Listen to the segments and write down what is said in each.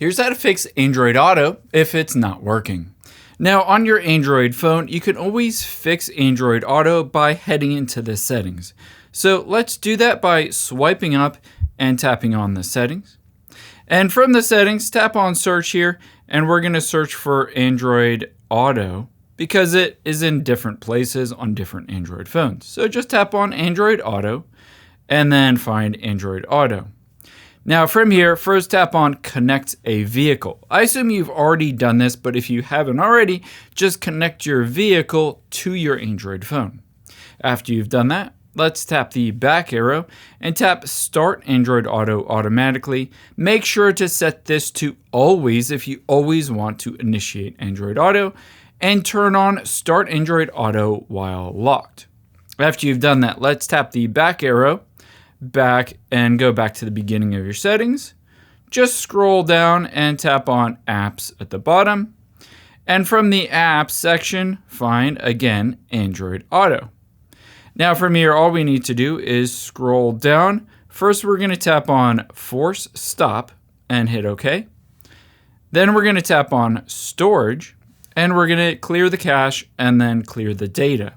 Here's how to fix Android Auto if it's not working. Now on your Android phone, you can always fix Android Auto by heading into the settings. So let's do that by swiping up and tapping on the settings. And from the settings, tap on search here, and we're going to search for Android Auto because it is in different places on different Android phones. So just tap on Android Auto and then find Android Auto. Now from here, first tap on Connect a Vehicle. I assume you've already done this, but if you haven't already, just connect your vehicle to your Android phone. After you've done that, let's tap the back arrow and tap Start Android Auto automatically. Make sure to set this to always if you always want to initiate Android Auto, and turn on Start Android Auto while locked. After you've done that, let's tap the back arrow back and go back to the beginning of your settings. Just scroll down and tap on Apps at the bottom. And from the Apps section, find again Android Auto. Now from here, all we need to do is scroll down. First, we're going to tap on Force Stop and hit OK. Then we're going to tap on Storage, and we're going to clear the cache and then clear the data.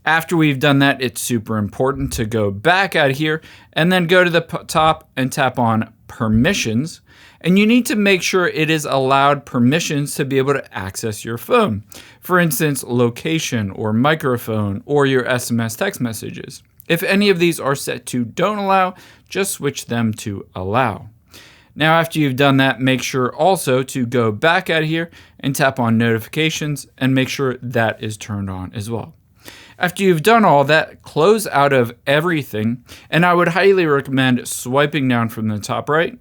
After we've done that, it's super important to go back out here and then go to the top and tap on Permissions. And you need to make sure it is allowed permissions to be able to access your phone. For instance, location or microphone or your SMS text messages. If any of these are set to don't allow, just switch them to allow. Now after you've done that, make sure also to go back out here and tap on Notifications and make sure that is turned on as well. After you've done all that, close out of everything, and I would highly recommend swiping down from the top right.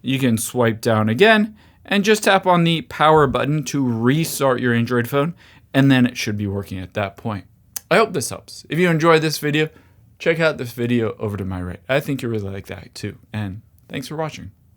You can swipe down again and just tap on the power button to restart your Android phone, and then it should be working at that point. I hope this helps. If you enjoyed this video, check out this video over to my right. I think you'll really like that too, and thanks for watching.